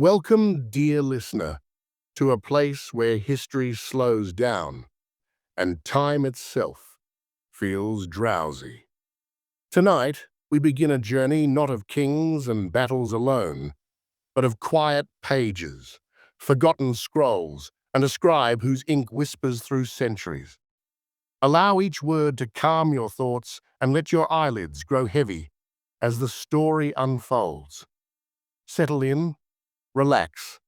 Welcome, dear listener, to a place where history slows down and time itself feels drowsy. Tonight, we begin a journey not of kings and battles alone, but of quiet pages, forgotten scrolls, and a scribe whose ink whispers through centuries. Allow each word to calm your thoughts and let your eyelids grow heavy as the story unfolds. Settle in, relax,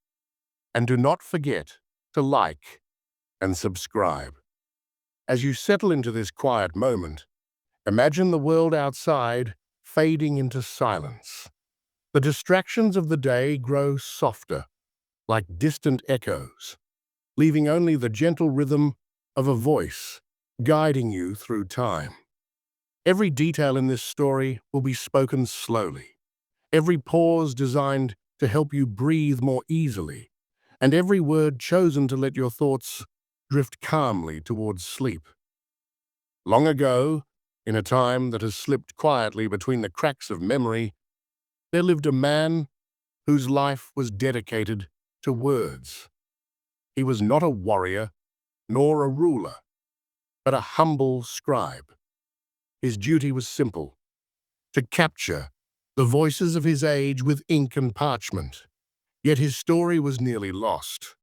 and do not forget to like and subscribe. As you settle into this quiet moment, imagine the world outside fading into silence. The distractions of the day grow softer, like distant echoes, leaving only the gentle rhythm of a voice guiding you through time. Every detail in this story will be spoken slowly, every pause designed to help you breathe more easily, and every word chosen to let your thoughts drift calmly towards sleep. Long ago, in a time that has slipped quietly between the cracks of memory, there lived a man whose life was dedicated to words. He was not a warrior nor a ruler, but a humble scribe. His duty was simple: to capture the voices of his age with ink and parchment. Yet his story was nearly lost,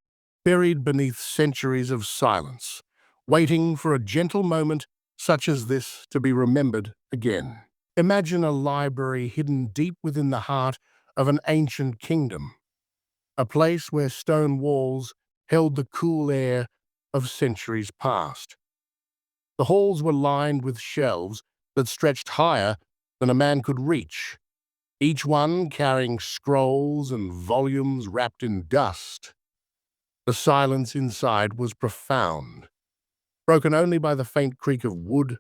buried beneath centuries of silence, waiting for a gentle moment such as this to be remembered again. Imagine a library hidden deep within the heart of an ancient kingdom, a place where stone walls held the cool air of centuries past. The halls were lined with shelves that stretched higher than a man could reach, each one carrying scrolls and volumes wrapped in dust. The silence inside was profound, broken only by the faint creak of wood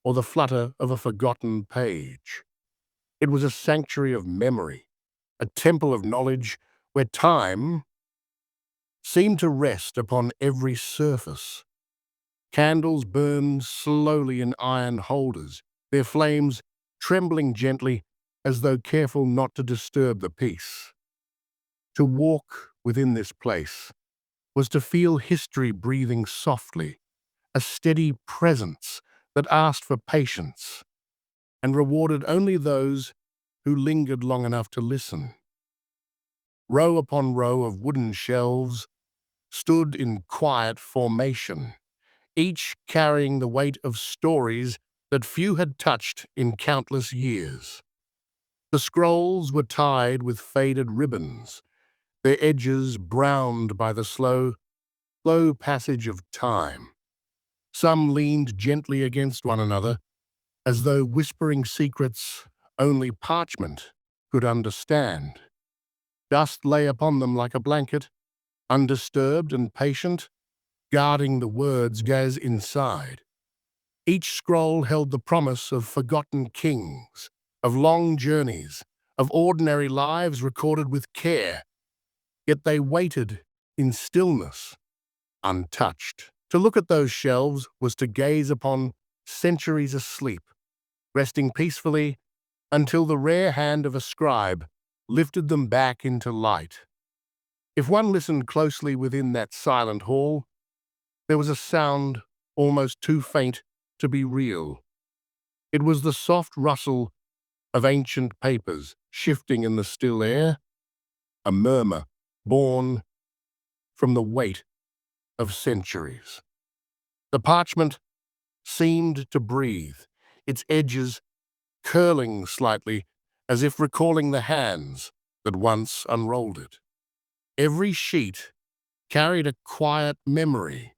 or the flutter of a forgotten page. It was a sanctuary of memory, a temple of knowledge where time seemed to rest upon every surface. Candles burned slowly in iron holders, their flames trembling gently as though careful not to disturb the peace. To walk within this place was to feel history breathing softly, a steady presence that asked for patience and rewarded only those who lingered long enough to listen. Row upon row of wooden shelves stood in quiet formation, each carrying the weight of stories that few had touched in countless years. The scrolls were tied with faded ribbons, their edges browned by the slow passage of time. Some leaned gently against one another, as though whispering secrets only parchment could understand. Dust lay upon them like a blanket, undisturbed and patient, guarding the words gaze inside. Each scroll held the promise of forgotten kings, of long journeys, of ordinary lives recorded with care, yet they waited in stillness, untouched. To look at those shelves was to gaze upon centuries asleep, resting peacefully until the rare hand of a scribe lifted them back into light. If one listened closely within that silent hall, there was a sound almost too faint to be real. It was the soft rustle of ancient papers shifting in the still air, a murmur born from the weight of centuries. The parchment seemed to breathe, its edges curling slightly as if recalling the hands that once unrolled it. Every sheet carried a quiet memory,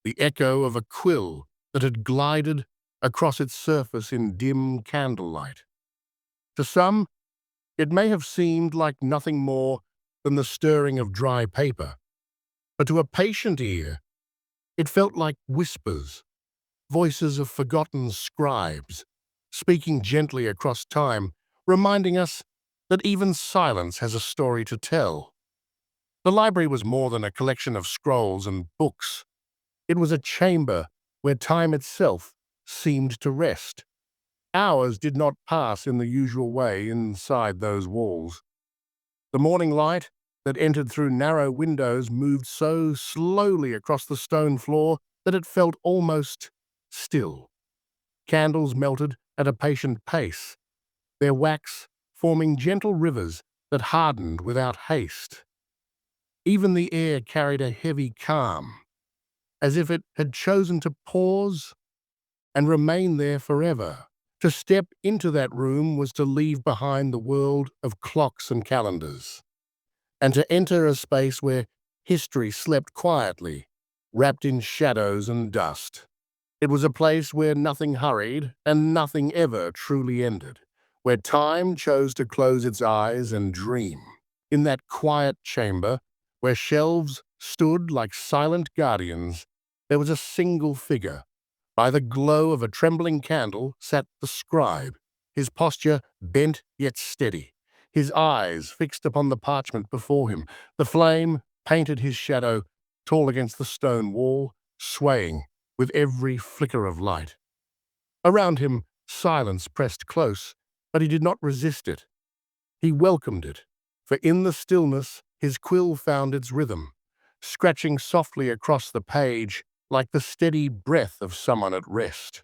the echo of a quill that had glided across its surface in dim candlelight. To some, it may have seemed like nothing more than the stirring of dry paper, but to a patient ear, it felt like whispers, voices of forgotten scribes, speaking gently across time, reminding us that even silence has a story to tell. The library was more than a collection of scrolls and books. It was a chamber where time itself seemed to rest. Hours did not pass in the usual way inside those walls. The morning light, that entered through narrow windows moved so slowly across the stone floor that it felt almost still. Candles melted at a patient pace, their wax forming gentle rivers that hardened without haste. Even the air carried a heavy calm, as if it had chosen to pause and remain there forever. To step into that room was to leave behind the world of clocks and calendars, and to enter a space where history slept quietly, wrapped in shadows and dust. It was a place where nothing hurried and nothing ever truly ended, where time chose to close its eyes and dream. In that quiet chamber, where shelves stood like silent guardians, there was a single figure. By the glow of a trembling candle sat the scribe, his posture bent yet steady, his eyes fixed upon the parchment before him. The flame painted his shadow tall against the stone wall, swaying with every flicker of light. Around him, silence pressed close, but he did not resist it. He welcomed it, for in the stillness his quill found its rhythm, scratching softly across the page like the steady breath of someone at rest.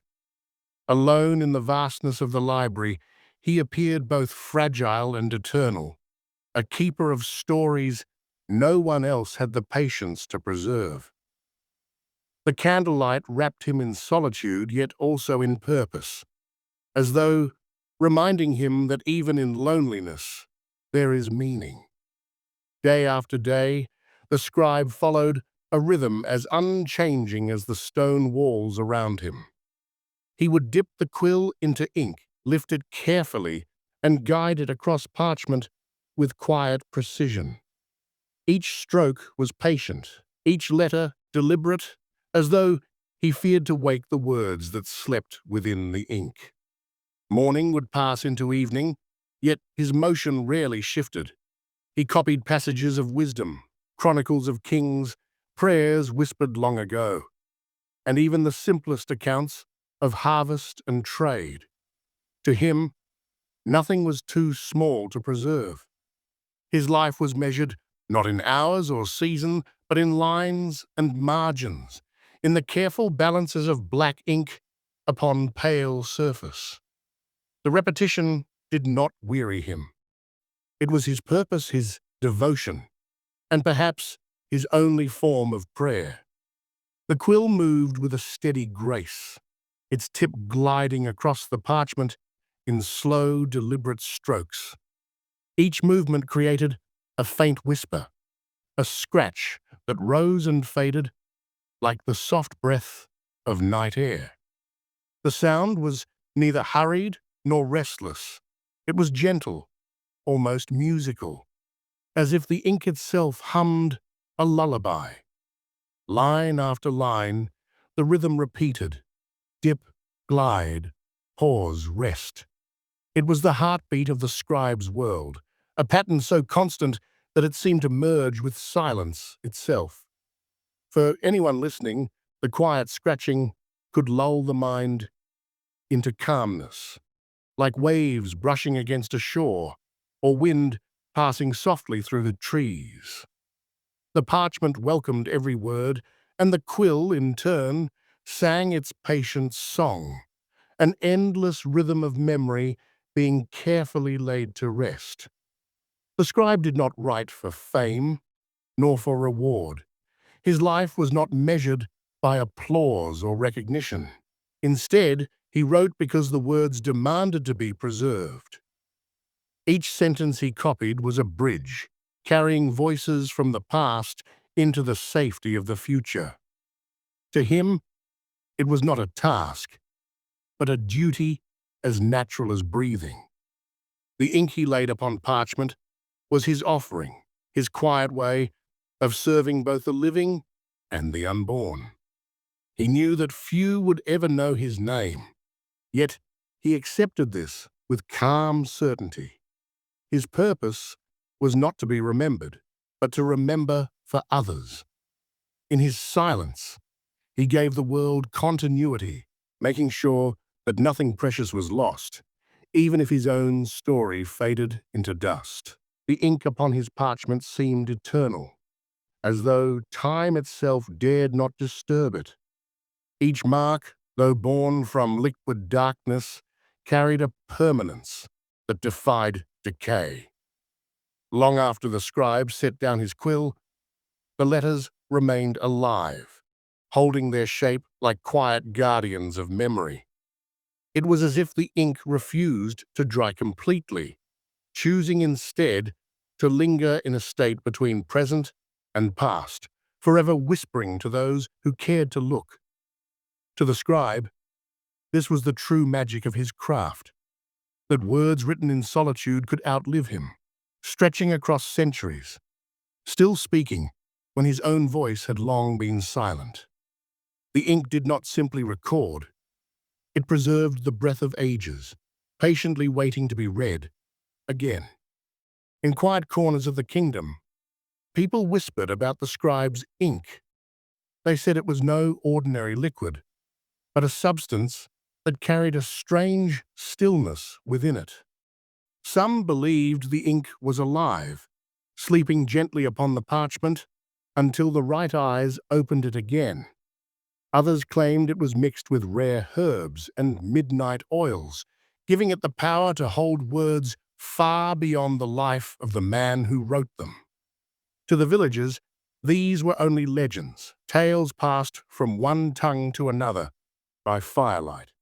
Alone in the vastness of the library, he appeared both fragile and eternal, a keeper of stories no one else had the patience to preserve. The candlelight wrapped him in solitude, yet also in purpose, as though reminding him that even in loneliness there is meaning. Day after day, the scribe followed a rhythm as unchanging as the stone walls around him. He would dip the quill into ink, lift it carefully, and guide it across parchment with quiet precision. Each stroke was patient, each letter deliberate, as though he feared to wake the words that slept within the ink. Morning would pass into evening, yet his motion rarely shifted. He copied passages of wisdom, chronicles of kings, prayers whispered long ago, and even the simplest accounts of harvest and trade. To him, nothing was too small to preserve. His life was measured not in hours or season, but in lines and margins, in the careful balances of black ink upon pale surface. The repetition did not weary him. It was his purpose, his devotion, and perhaps his only form of prayer. The quill moved with a steady grace, its tip gliding across the parchment in slow, deliberate strokes. Each movement created a faint whisper, a scratch that rose and faded like the soft breath of night air. The sound was neither hurried nor restless. It was gentle, almost musical, as if the ink itself hummed a lullaby. Line after line, the rhythm repeated: dip, glide, pause, rest. It was the heartbeat of the scribe's world, a pattern so constant that it seemed to merge with silence itself. For anyone listening, the quiet scratching could lull the mind into calmness, like waves brushing against a shore, or wind passing softly through the trees. The parchment welcomed every word, and the quill, in turn, sang its patient song, an endless rhythm of memory being carefully laid to rest. The scribe did not write for fame, nor for reward. His life was not measured by applause or recognition. Instead, he wrote because the words demanded to be preserved. Each sentence he copied was a bridge, carrying voices from the past into the safety of the future. To him, it was not a task, but a duty as natural as breathing. The ink he laid upon parchment was his offering, his quiet way of serving both the living and the unborn. He knew that few would ever know his name, yet he accepted this with calm certainty. His purpose was not to be remembered, but to remember for others. In his silence, he gave the world continuity, making sure that nothing precious was lost, even if his own story faded into dust. The ink upon his parchment seemed eternal, as though time itself dared not disturb it. Each mark, though born from liquid darkness, carried a permanence that defied decay. Long after the scribe set down his quill, the letters remained alive, holding their shape like quiet guardians of memory. It was as if the ink refused to dry completely, choosing instead to linger in a state between present and past, forever whispering to those who cared to look. To the scribe, this was the true magic of his craft, that words written in solitude could outlive him, stretching across centuries, still speaking when his own voice had long been silent. The ink did not simply record, it preserved the breath of ages, patiently waiting to be read again. In quiet corners of the kingdom, people whispered about the scribe's ink. They said it was no ordinary liquid, but a substance that carried a strange stillness within it. Some believed the ink was alive, sleeping gently upon the parchment until the right eyes opened it again. Others claimed it was mixed with rare herbs and midnight oils, giving it the power to hold words far beyond the life of the man who wrote them. To the villagers, these were only legends, tales passed from one tongue to another by firelight.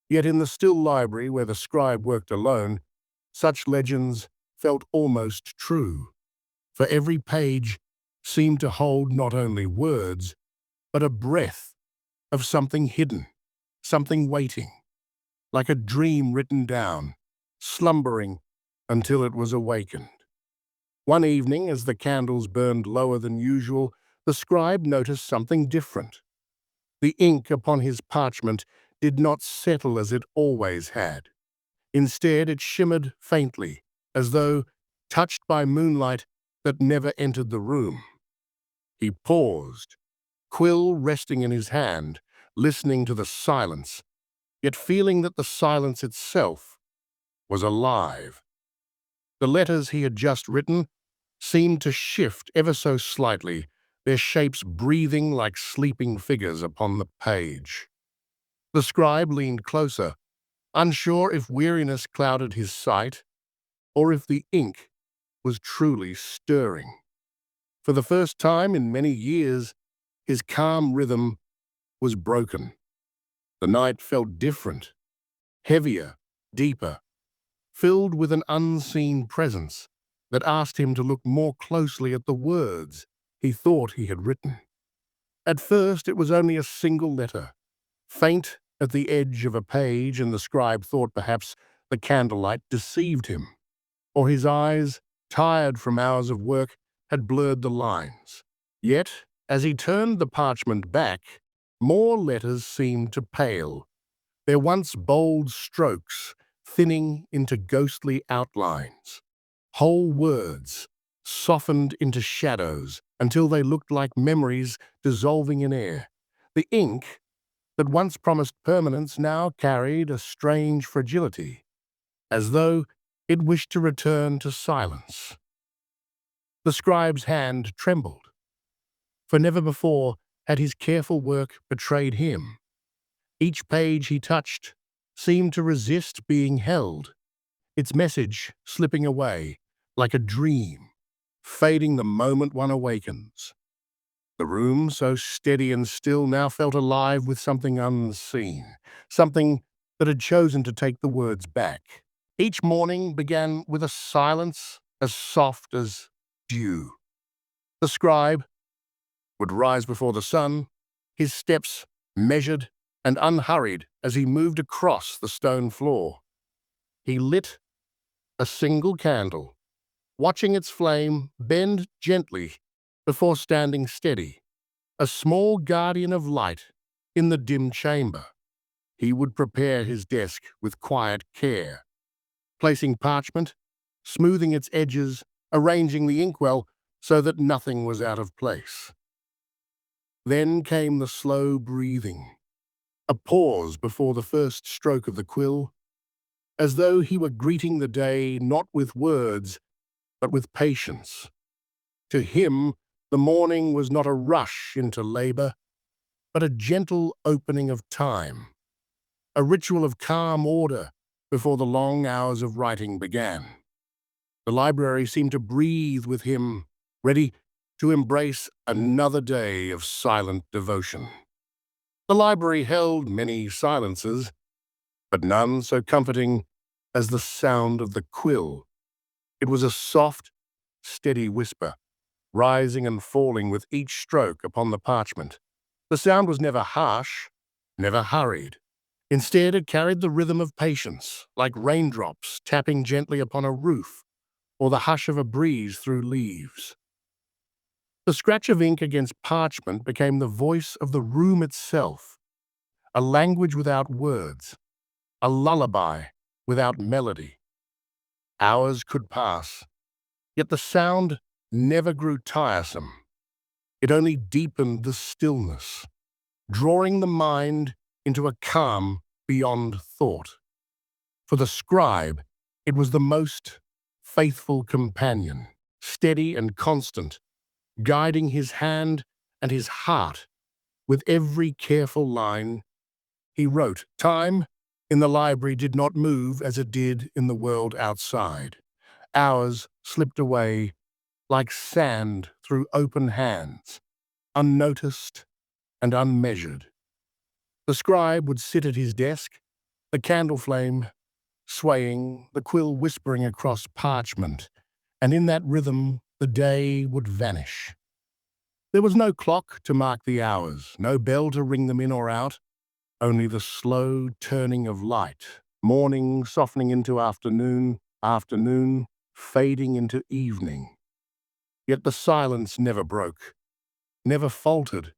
Yet in the still library where the scribe worked alone, such legends felt almost true, for every page seemed to hold not only words, but a breath of something hidden, something waiting, like a dream written down, slumbering until it was awakened. One evening, as the candles burned lower than usual, the scribe noticed something different. The ink upon his parchment did not settle as it always had. Instead, it shimmered faintly, as though touched by moonlight that never entered the room. He paused, quill resting in his hand, listening to the silence, yet feeling that the silence itself was alive. The letters he had just written seemed to shift ever so slightly, their shapes breathing like sleeping figures upon the page. The scribe leaned closer, unsure if weariness clouded his sight or if the ink was truly stirring. For the first time in many years, his calm rhythm was broken. The night felt different, heavier, deeper, filled with an unseen presence that asked him to look more closely at the words he thought he had written. At first, it was only a single letter, faint at the edge of a page, and the scribe thought perhaps the candlelight deceived him, or his eyes, tired from hours of work, had blurred the lines. Yet, as he turned the parchment back, more letters seemed to pale, their once bold strokes thinning into ghostly outlines. Whole words softened into shadows until they looked like memories dissolving in air. The ink that once promised permanence now carried a strange fragility, as though it wished to return to silence. The scribe's hand trembled, for never before had his careful work betrayed him. Each page he touched seemed to resist being held, its message slipping away like a dream, fading the moment one awakens. The room, so steady and still, now felt alive with something unseen, something that had chosen to take the words back. Each morning began with a silence as soft as dew. The scribe would rise before the sun, his steps measured and unhurried as he moved across the stone floor. He lit a single candle, watching its flame bend gently before standing steady, a small guardian of light in the dim chamber. He would prepare his desk with quiet care, placing parchment, smoothing its edges, arranging the inkwell so that nothing was out of place. Then came the slow breathing, a pause before the first stroke of the quill, as though he were greeting the day not with words, but with patience. To him, the morning was not a rush into labor, but a gentle opening of time, a ritual of calm order before the long hours of writing began. The library seemed to breathe with him, ready to embrace another day of silent devotion. The library held many silences, but none so comforting as the sound of the quill. It was a soft, steady whisper, rising and falling with each stroke upon the parchment. The sound was never harsh, never hurried. Instead, it carried the rhythm of patience, like raindrops tapping gently upon a roof, or the hush of a breeze through leaves. The scratch of ink against parchment became the voice of the room itself, a language without words, a lullaby without melody. Hours could pass, yet the sound never grew tiresome. It only deepened the stillness, drawing the mind into a calm beyond thought. For the scribe, it was the most faithful companion, steady and constant, guiding his hand and his heart with every careful line he wrote. Time in the library did not move as it did in the world outside. Hours slipped away like sand through open hands, unnoticed and unmeasured. The scribe would sit at his desk, the candle flame swaying, the quill whispering across parchment, and in that rhythm the day would vanish. There was no clock to mark the hours, no bell to ring them in or out, only the slow turning of light, morning softening into afternoon, afternoon fading into evening. Yet the silence never broke, never faltered.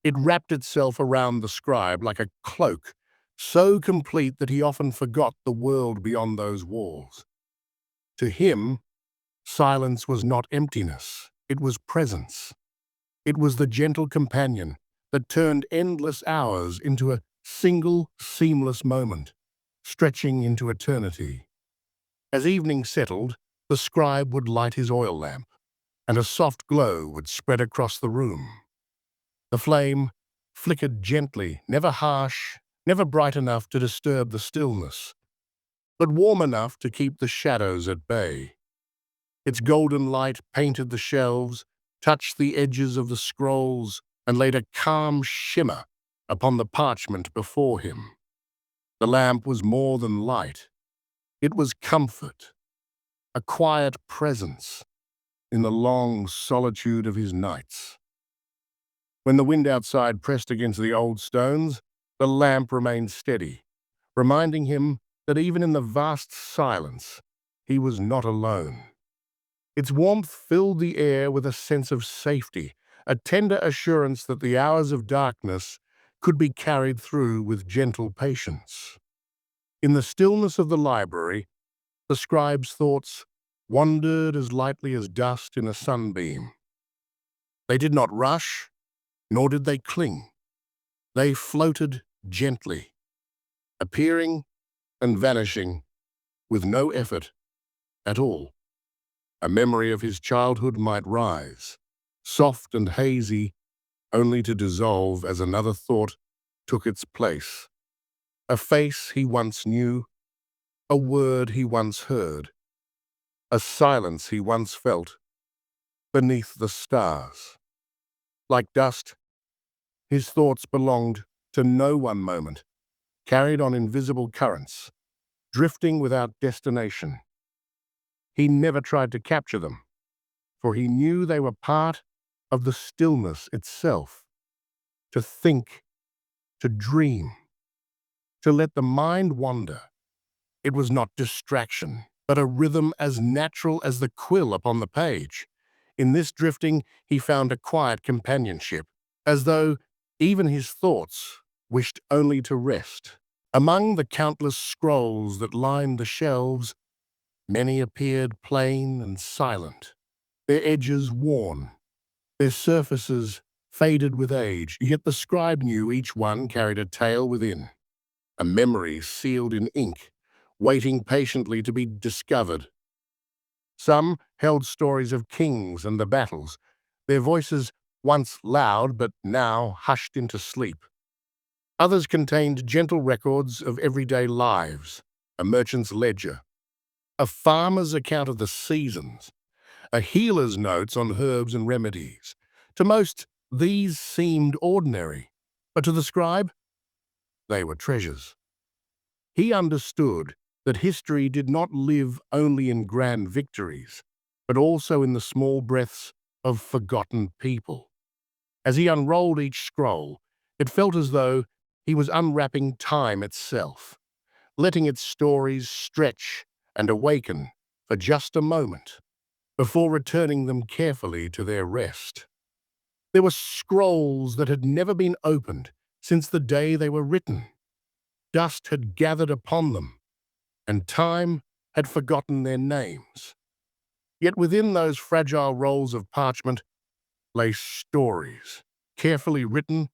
It wrapped itself around the scribe like a cloak, so complete that he often forgot the world beyond those walls. To him, silence was not emptiness, it was presence. It was the gentle companion that turned endless hours into a single, seamless moment, stretching into eternity. As evening settled, the scribe would light his oil lamp, and a soft glow would spread across the room. The flame flickered gently, never harsh, never bright enough to disturb the stillness, but warm enough to keep the shadows at bay. Its golden light painted the shelves, touched the edges of the scrolls, and laid a calm shimmer upon the parchment before him. The lamp was more than light. It was comfort, a quiet presence in the long solitude of his nights. When the wind outside pressed against the old stones, the lamp remained steady, reminding him that even in the vast silence, he was not alone. Its warmth filled the air with a sense of safety, a tender assurance that the hours of darkness could be carried through with gentle patience. In the stillness of the library, the scribe's thoughts wandered as lightly as dust in a sunbeam. They did not rush, nor did they cling. They floated gently, appearing and vanishing with no effort at all. A memory of his childhood might rise, soft and hazy, only to dissolve as another thought took its place. A face he once knew, a word he once heard, a silence he once felt beneath the stars. Like dust, his thoughts belonged to no one moment, carried on invisible currents, drifting without destination. He never tried to capture them, for he knew they were part of the stillness itself. To think, to dream, to let the mind wander. It was not distraction, but a rhythm as natural as the quill upon the page. In this drifting, he found a quiet companionship, as though even his thoughts wished only to rest. Among the countless scrolls that lined the shelves, many appeared plain and silent, their edges worn, their surfaces faded with age, yet the scribe knew each one carried a tale within, a memory sealed in ink, waiting patiently to be discovered. Some held stories of kings and the battles, their voices once loud but now hushed into sleep. Others contained gentle records of everyday lives, a merchant's ledger, a farmer's account of the seasons, a healer's notes on herbs and remedies. To most, these seemed ordinary, but to the scribe, they were treasures. He understood that history did not live only in grand victories, but also in the small breaths of forgotten people. As he unrolled each scroll, it felt as though he was unwrapping time itself, letting its stories stretch and awaken for just a moment, before returning them carefully to their rest. There were scrolls that had never been opened since the day they were written. Dust had gathered upon them, and time had forgotten their names. Yet within those fragile rolls of parchment lay stories, carefully written,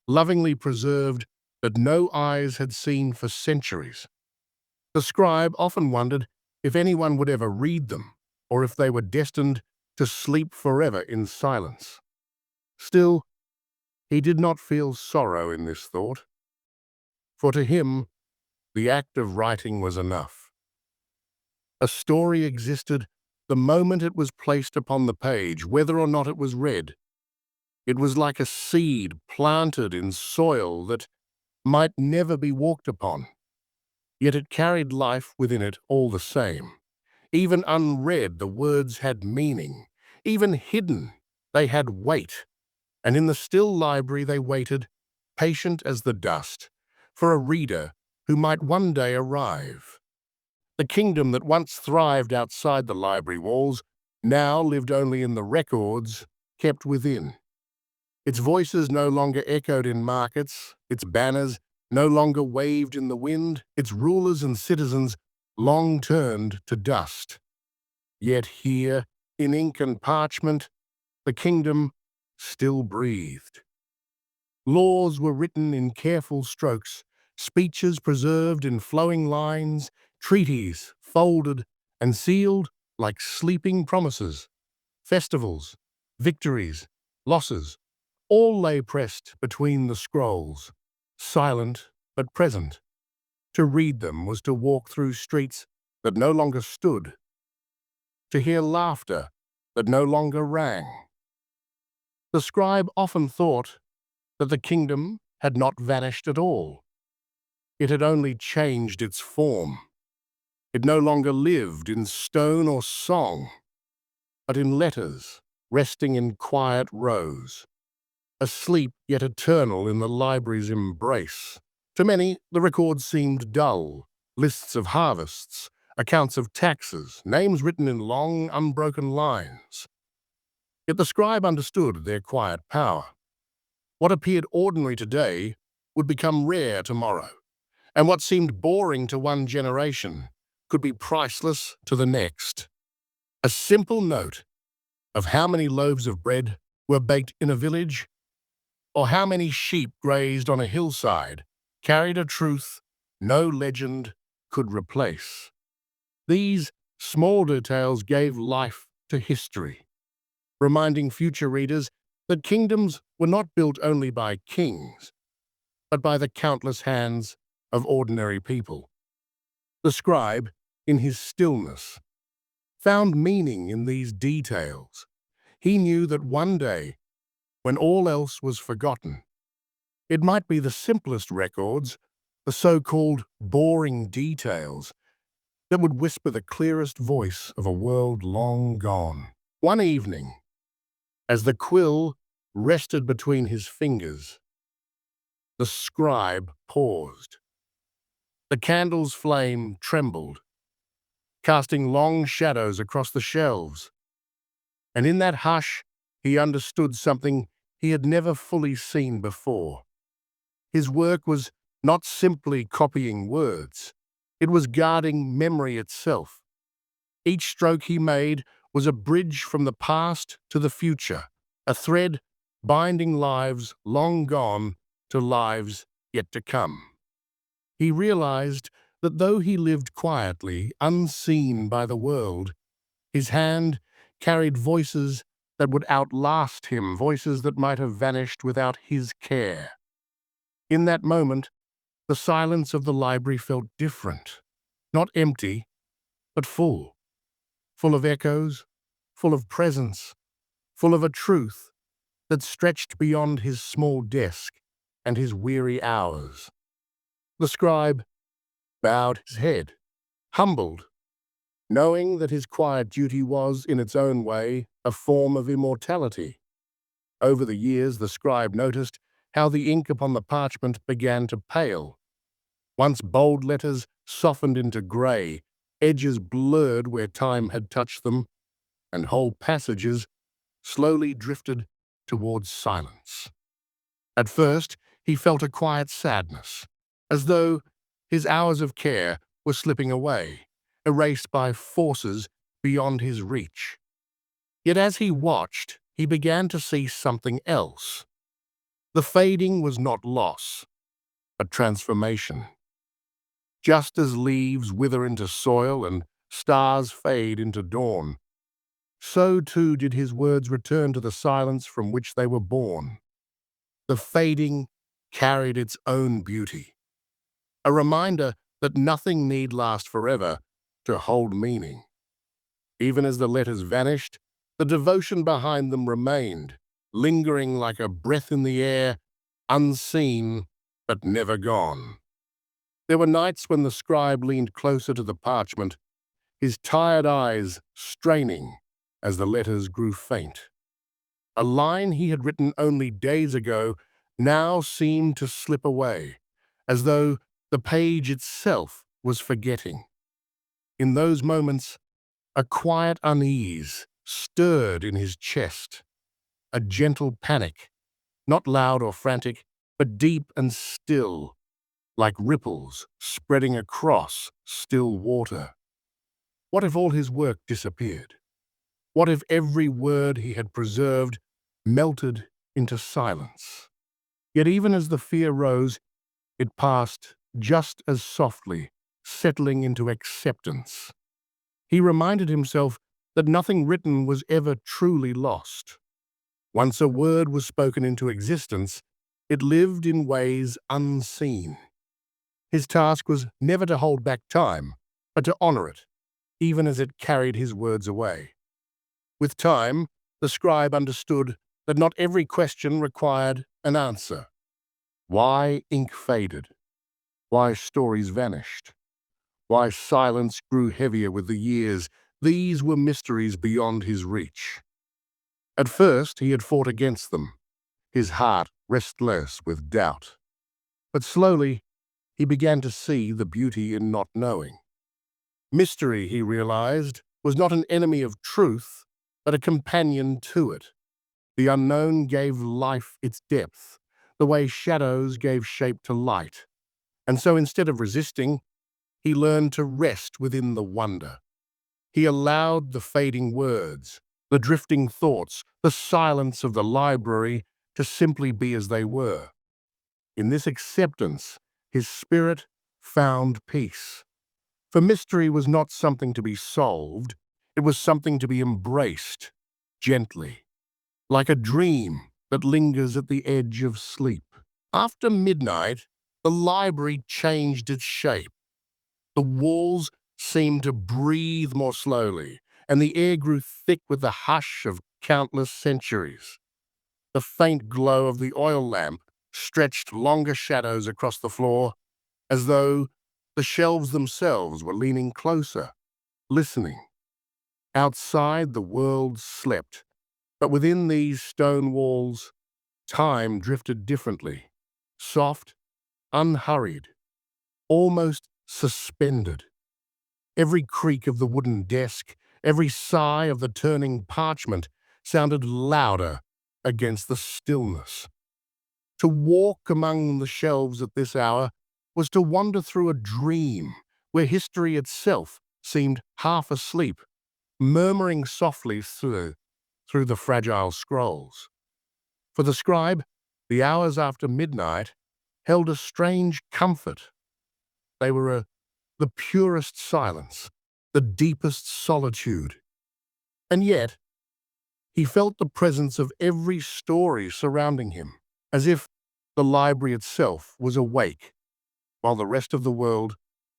lovingly preserved, that no eyes had seen for centuries. The scribe often wondered if anyone would ever read them, or if they were destined to sleep forever in silence. Still, he did not feel sorrow in this thought, for to him, the act of writing was enough. A story existed the moment it was placed upon the page, whether or not it was read. It was like a seed planted in soil that might never be walked upon, yet it carried life within it all the same. Even unread, the words had meaning. Even hidden, they had weight. And in the still library they waited, patient as the dust, for a reader who might one day arrive. The kingdom that once thrived outside the library walls now lived only in the records kept within. Its voices no longer echoed in markets, its banners no longer waved in the wind, its rulers and citizens long turned to dust. Yet here, in ink and parchment, the kingdom still breathed. Laws were written in careful strokes, speeches preserved in flowing lines, treaties folded and sealed like sleeping promises. Festivals, victories, losses, all lay pressed between the scrolls, silent but present. To read them was to walk through streets that no longer stood, to hear laughter that no longer rang. The scribe often thought that the kingdom had not vanished at all. It had only changed its form. It no longer lived in stone or song, but in letters, resting in quiet rows, asleep yet eternal in the library's embrace. To many, the records seemed dull, lists of harvests, accounts of taxes, names written in long, unbroken lines. Yet the scribe understood their quiet power. What appeared ordinary today would become rare tomorrow, and what seemed boring to one generation could be priceless to the next. A simple note of how many loaves of bread were baked in a village, or how many sheep grazed on a hillside, carried a truth no legend could replace. These small details gave life to history, reminding future readers that kingdoms were not built only by kings, but by the countless hands of ordinary people. The scribe, in his stillness, found meaning in these details. He knew that one day, when all else was forgotten, it might be the simplest records, the so-called boring details, that would whisper the clearest voice of a world long gone. One evening, as the quill rested between his fingers, the scribe paused. The candle's flame trembled, casting long shadows across the shelves. And in that hush, he understood something he had never fully seen before. His work was not simply copying words. It was guarding memory itself. Each stroke he made was a bridge from the past to the future, a thread binding lives long gone to lives yet to come. He realized that though he lived quietly, unseen by the world, His hand carried voices that would outlast him, voices that might have vanished without his care. In that moment, the silence of the library felt different. Not empty, but full. Full of echoes, full of presence, full of a truth that stretched beyond his small desk and his weary hours. The scribe bowed his head, humbled, knowing that his quiet duty was, in its own way, a form of immortality. Over the years, the scribe noticed how the ink upon the parchment began to pale. Once bold letters softened into grey, edges blurred where time had touched them, and whole passages slowly drifted towards silence. At first, he felt a quiet sadness, as though his hours of care were slipping away, erased by forces beyond his reach. Yet as he watched, he began to see something else. The fading was not loss, but transformation. Just as leaves wither into soil and stars fade into dawn, so too did his words return to the silence from which they were born. The fading carried its own beauty, a reminder that nothing need last forever to hold meaning. Even as the letters vanished, the devotion behind them remained, lingering like a breath in the air, unseen but never gone. There were nights when the scribe leaned closer to the parchment, his tired eyes straining as the letters grew faint. A line he had written only days ago now seemed to slip away, as though the page itself was forgetting. In those moments, a quiet unease stirred in his chest, a gentle panic, not loud or frantic, but deep and still, like ripples spreading across still water. What if all his work disappeared? What if every word he had preserved melted into silence? Yet even as the fear rose, it passed just as softly, settling into acceptance. He reminded himself that nothing written was ever truly lost. Once a word was spoken into existence, it lived in ways unseen. His task was never to hold back time, but to honor it, even as it carried his words away. With time, the scribe understood that not every question required an answer. Why ink faded? Why stories vanished? Why silence grew heavier with the years? These were mysteries beyond his reach. At first, he had fought against them, his heart restless with doubt. But slowly, he began to see the beauty in not knowing. Mystery, he realized, was not an enemy of truth, but a companion to it. The unknown gave life its depth, the way shadows gave shape to light. And so instead of resisting, he learned to rest within the wonder. He allowed the fading words, the drifting thoughts, the silence of the library to simply be as they were. In this acceptance, his spirit found peace. For mystery was not something to be solved, it was something to be embraced, gently, like a dream that lingers at the edge of sleep. After midnight, the library changed its shape. The walls seemed to breathe more slowly, and the air grew thick with the hush of countless centuries. The faint glow of the oil lamp stretched longer shadows across the floor, as though the shelves themselves were leaning closer, listening. Outside, the world slept, but within these stone walls, time drifted differently, soft, unhurried, almost suspended. Every creak of the wooden desk, every sigh of the turning parchment sounded louder against the stillness. To walk among the shelves at this hour was to wander through a dream where history itself seemed half asleep, murmuring softly through the fragile scrolls. For the scribe, the hours after midnight held a strange comfort. They were the purest silence, the deepest solitude. And yet, he felt the presence of every story surrounding him, as if the library itself was awake, while the rest of the world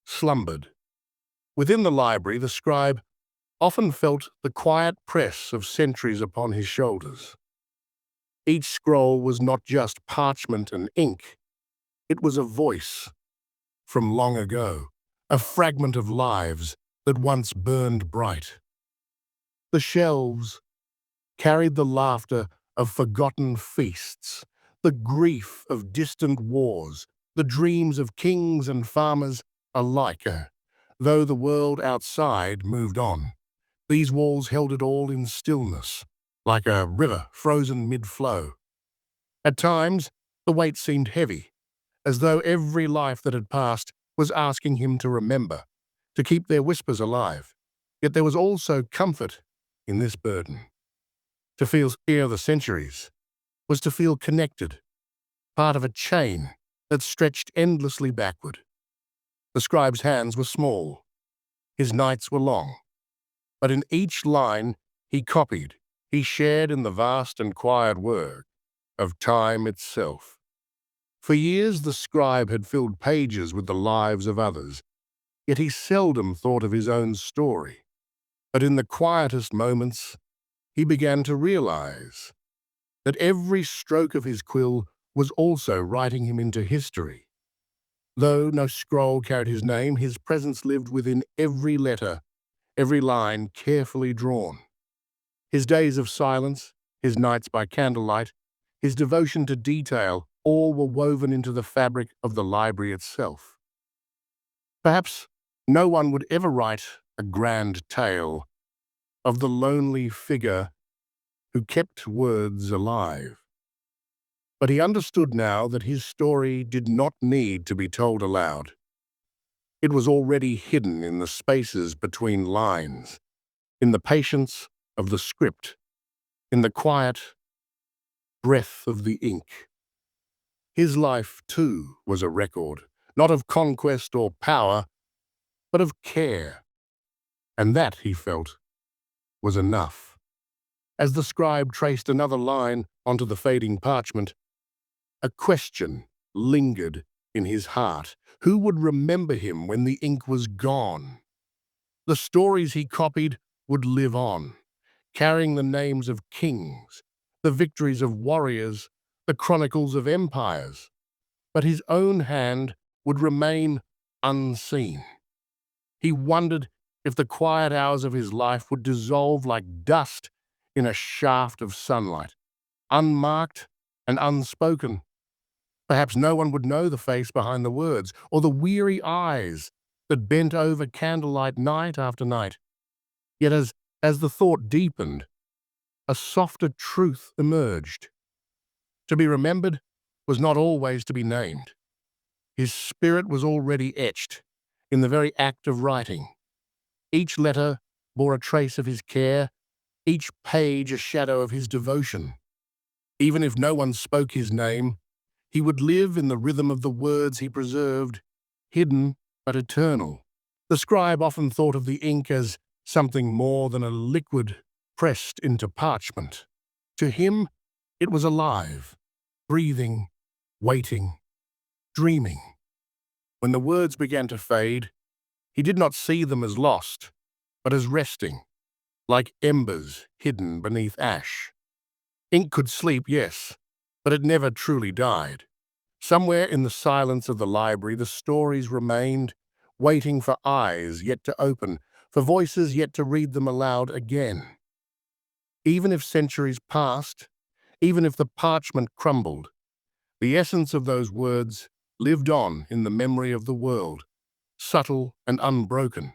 slumbered. Within the library, the scribe often felt the quiet press of centuries upon his shoulders. Each scroll was not just parchment and ink, it was a voice from long ago, a fragment of lives that once burned bright. The shelves carried the laughter of forgotten feasts, the grief of distant wars, the dreams of kings and farmers alike, though the world outside moved on. These walls held it all in stillness, like a river frozen mid-flow. At times, the weight seemed heavy, as though every life that had passed was asking him to remember, to keep their whispers alive. Yet there was also comfort in this burden. To feel near the centuries was to feel connected, part of a chain that stretched endlessly backward. The scribe's hands were small, his nights were long, but in each line he copied, he shared in the vast and quiet work of time itself. For years the scribe had filled pages with the lives of others, yet he seldom thought of his own story. But in the quietest moments, he began to realize that every stroke of his quill was also writing him into history. Though no scroll carried his name, his presence lived within every letter, every line carefully drawn. His days of silence, his nights by candlelight, his devotion to detail, all were woven into the fabric of the library itself. Perhaps no one would ever write a grand tale of the lonely figure who kept words alive. But he understood now that his story did not need to be told aloud. It was already hidden in the spaces between lines, in the patience of the script, in the quiet breath of the ink. His life, too, was a record, not of conquest or power, but of care. And that, he felt, was enough. As the scribe traced another line onto the fading parchment, a question lingered in his heart. Who would remember him when the ink was gone? The stories he copied would live on, carrying the names of kings, the victories of warriors, the chronicles of empires. But his own hand would remain unseen. He wondered if the quiet hours of his life would dissolve like dust in a shaft of sunlight, unmarked and unspoken. Perhaps no one would know the face behind the words, or the weary eyes that bent over candlelight night after night. Yet as the thought deepened, a softer truth emerged. To be remembered was not always to be named. His spirit was already etched in the very act of writing. Each letter bore a trace of his care, each page a shadow of his devotion. Even if no one spoke his name, he would live in the rhythm of the words he preserved, hidden but eternal. The scribe often thought of the ink as something more than a liquid pressed into parchment. To him, it was alive, breathing, waiting, dreaming. When the words began to fade, he did not see them as lost, but as resting, like embers hidden beneath ash. Ink could sleep, yes, but it never truly died. Somewhere in the silence of the library, the stories remained, waiting for eyes yet to open, for voices yet to read them aloud again. Even if centuries passed, even if the parchment crumbled, the essence of those words lived on in the memory of the world, subtle and unbroken.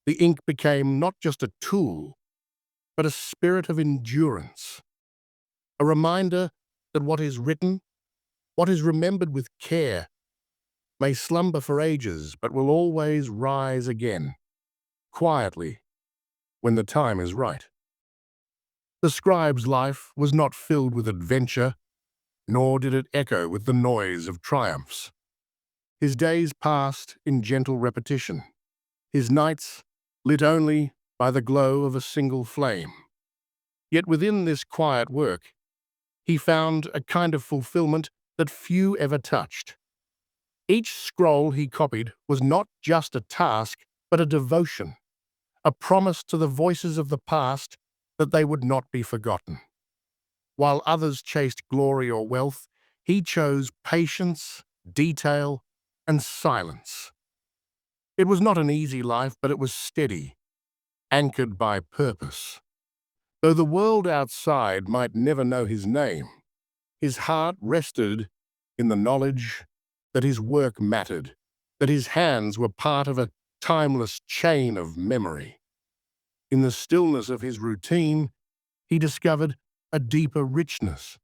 The ink became not just a tool, but a spirit of endurance, a reminder that what is written, what is remembered with care, may slumber for ages but will always rise again, quietly, when the time is right. The scribe's life was not filled with adventure, nor did it echo with the noise of triumphs. His days passed in gentle repetition, his nights lit only by the glow of a single flame. Yet within this quiet work, he found a kind of fulfillment that few ever touched. Each scroll he copied was not just a task, but a devotion, a promise to the voices of the past that they would not be forgotten. While others chased glory or wealth, he chose patience, detail, and silence. It was not an easy life, but it was steady, anchored by purpose. Though the world outside might never know his name, his heart rested in the knowledge that his work mattered, that his hands were part of a timeless chain of memory. In the stillness of his routine, he discovered a deeper richness,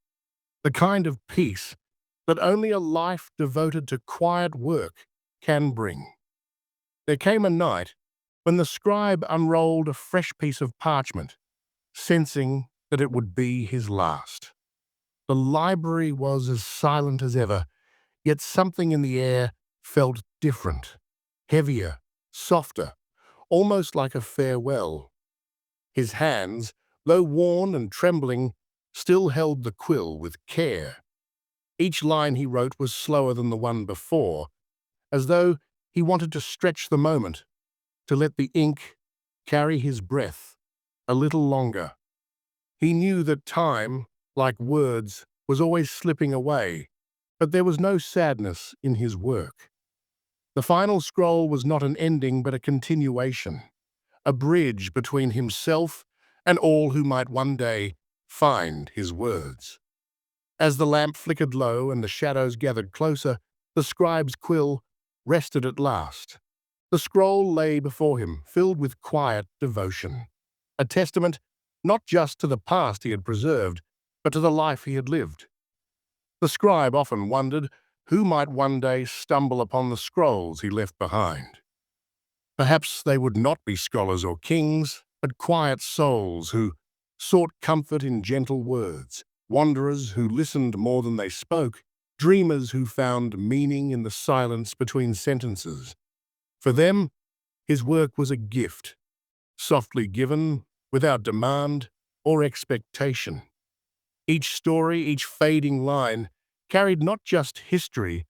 the kind of peace that only a life devoted to quiet work can bring. There came a night when the scribe unrolled a fresh piece of parchment, sensing that it would be his last. The library was as silent as ever, yet something in the air felt different, heavier, softer, almost like a farewell. His hands, though worn and trembling, still held the quill with care. Each line he wrote was slower than the one before, as though he wanted to stretch the moment, to let the ink carry his breath a little longer. He knew that time, like words, was always slipping away, but there was no sadness in his work. The final scroll was not an ending but a continuation, a bridge between himself and all who might one day find his words. As the lamp flickered low and the shadows gathered closer, the scribe's quill rested at last. The scroll lay before him, filled with quiet devotion, a testament not just to the past he had preserved, but to the life he had lived. The scribe often wondered who might one day stumble upon the scrolls he left behind. Perhaps they would not be scholars or kings, but quiet souls who sought comfort in gentle words, wanderers who listened more than they spoke, dreamers who found meaning in the silence between sentences. For them, his work was a gift, softly given, without demand or expectation. Each story, each fading line, carried not just history,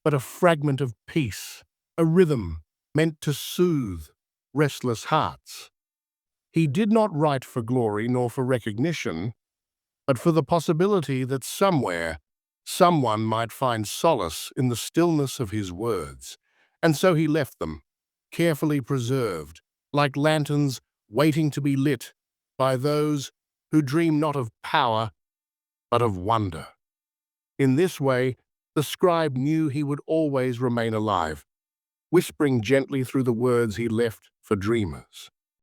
but a fragment of peace, a rhythm meant to soothe restless hearts. He did not write for glory nor for recognition, but for the possibility that somewhere, someone might find solace in the stillness of his words. And so he left them, carefully preserved, like lanterns waiting to be lit by those who dream not of power, but of wonder. In this way, the scribe knew he would always remain alive, whispering gently through the words he left for dreamers.